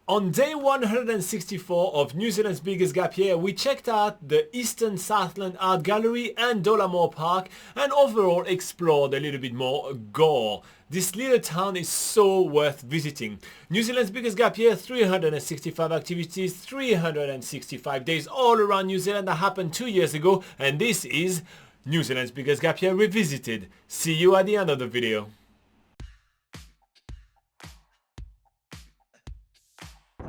On day 164 of New Zealand's biggest gap year, we checked out the Eastern Southland Art Gallery and Dolamore Park and overall explored a little bit more Gore. This little town is so worth visiting. New Zealand's biggest gap year, 365 activities, 365 days all around New Zealand that happened 2 years ago, and this is New Zealand's biggest gap year revisited. See you at the end of the video.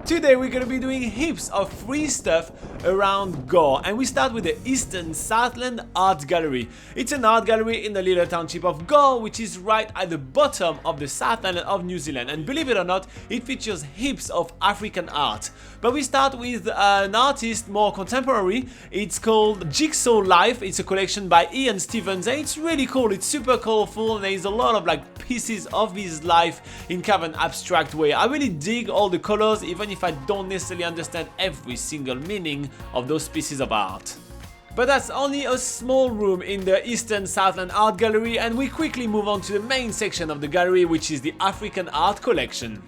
Today we're going to be doing heaps of free stuff around Gore, and we start with the Eastern Southland Art Gallery. It's an art gallery in the little township of Gore, which is right at the bottom of the Southland of New Zealand, and believe it or not, it features heaps of African art. But we start with an artist more contemporary. It's called Jigsaw Life. It's a collection by Ian Stevens, and it's really cool. It's super colorful, and there's a lot of pieces of his life in kind of an abstract way. I really dig all the colors, even if I don't necessarily understand every single meaning of those pieces of art. But that's only a small room in the Eastern Southland Art Gallery, and we quickly move on to the main section of the gallery, which is the African art collection.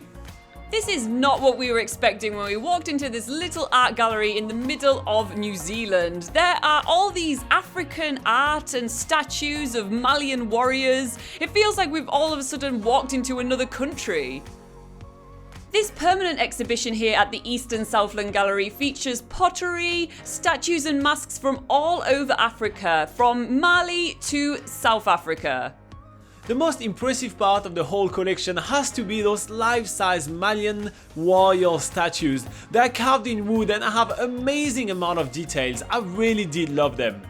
This is not what we were expecting when we walked into this little art gallery in the middle of New Zealand. There are all these African art and statues of Malian warriors. It feels like we've all of a sudden walked into another country. This permanent exhibition here at the Eastern Southland Gallery features pottery, statues and masks from all over Africa, from Mali to South Africa. The most impressive part of the whole collection has to be those life-size Malian warrior statues. They are carved in wood and have amazing amount of details. I really did love them.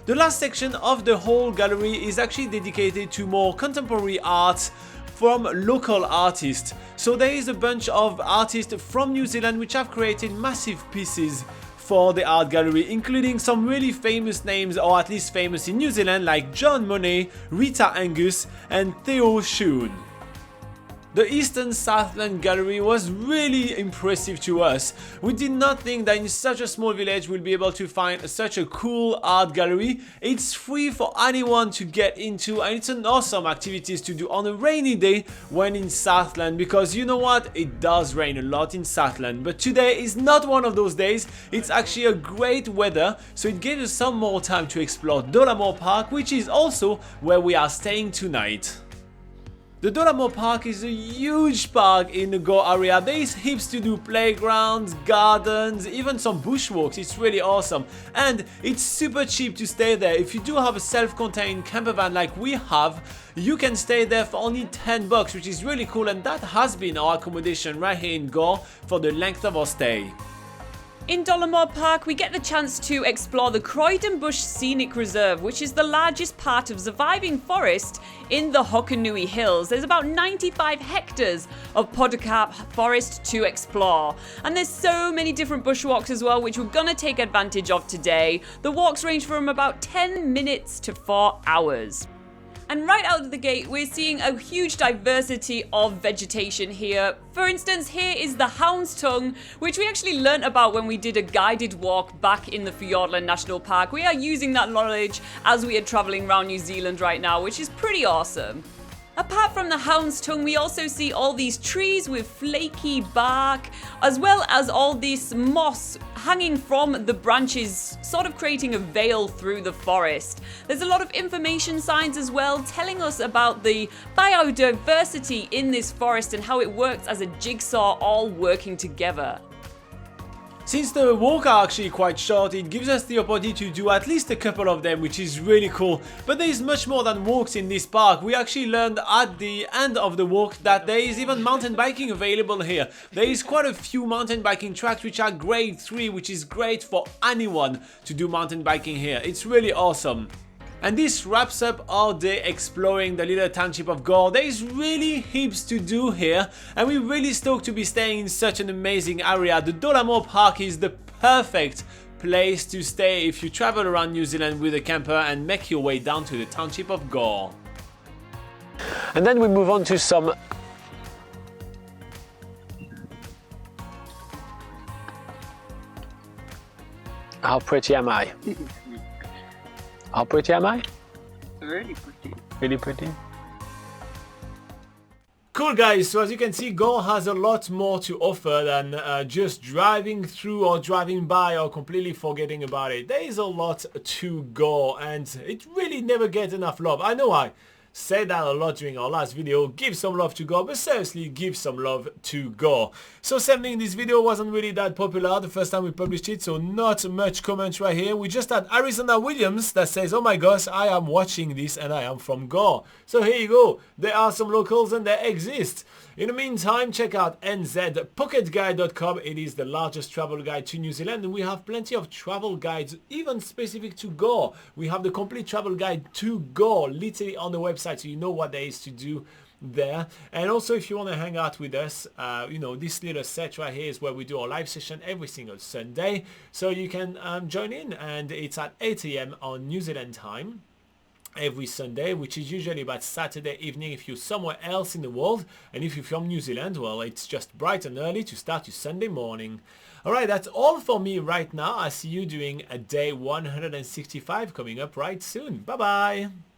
The last section of the whole gallery is actually dedicated to more contemporary art from local artists. So there is a bunch of artists from New Zealand which have created massive pieces for the art gallery, including some really famous names, or at least famous in New Zealand, like John Monet, Rita Angus and Theo Schoon. The Eastern Southland Gallery was really impressive to us. We did not think that in such a small village we'll be able to find such a cool art gallery. It's free for anyone to get into, and it's an awesome activity to do on a rainy day when in Southland, because you know what? It does rain a lot in Southland, but today is not one of those days. It's actually a great weather, so it gave us some more time to explore Dolamore Park, which is also where we are staying tonight. The Dolamore Park is a huge park in the Gore area. There is heaps to do: playgrounds, gardens, even some bushwalks. It's really awesome, and it's super cheap to stay there. If you do have a self-contained camper van like we have, you can stay there for only $10, which is really cool, and that has been our accommodation right here in Gore for the length of our stay. In Dolamore Park, we get the chance to explore the Croydon Bush Scenic Reserve, which is the largest part of surviving forest in the Hokanui Hills. There's about 95 hectares of podocarp forest to explore. And there's so many different bushwalks as well, which we're going to take advantage of today. The walks range from about 10 minutes to 4 hours. And right out of the gate, we're seeing a huge diversity of vegetation here. For instance, here is the Hound's Tongue, which we actually learnt about when we did a guided walk back in the Fiordland National Park. We are using that knowledge as we are traveling around New Zealand right now, which is pretty awesome. Apart from the Hound's Tongue, we also see all these trees with flaky bark, as well as all this moss hanging from the branches, sort of creating a veil through the forest. There's a lot of information signs as well, telling us about the biodiversity in this forest and how it works as a jigsaw, all working together. Since the walks are actually quite short, it gives us the opportunity to do at least a couple of them, which is really cool. But there is much more than walks in this park. We actually learned at the end of the walk that there is even mountain biking available here. There is quite a few mountain biking tracks which are grade 3, which is great for anyone to do mountain biking here. It's really awesome. And this wraps up our day exploring the little township of Gore. There is really heaps to do here, and we're really stoked to be staying in such an amazing area. The Dolamore Park is the perfect place to stay if you travel around New Zealand with a camper and make your way down to the township of Gore. And then we move on to some How pretty am I? How pretty am I? Really pretty. Really pretty. Cool guys, so as you can see, Gore has a lot more to offer than just driving through or driving by or completely forgetting about it. There is a lot to Gore and it really never gets enough love. I know I said that a lot during our last video, give some love to Gore, but seriously give some love to Gore. So same thing, this video wasn't really that popular the first time we published it, so not much comments right here. We just had Arizona Williams that says, oh my gosh, I am watching this and I am from Gore. So here you go, there are some locals and they exist. In the meantime, check out NZPocketGuide.com. It is the largest travel guide to New Zealand and we have plenty of travel guides even specific to Gore. We have the complete travel guide to Gore literally on the website, so you know what there is to do there. And also if you want to hang out with us, you know, this little set right here is where we do our live session every single Sunday, so you can join in, and it's at 8 AM on New Zealand time every Sunday, which is usually about Saturday evening if you're somewhere else in the world, and if you're from New Zealand, well, it's just bright and early to start your Sunday morning. Alright, that's all for me right now. I see you doing a day 165 coming up right soon. Bye bye.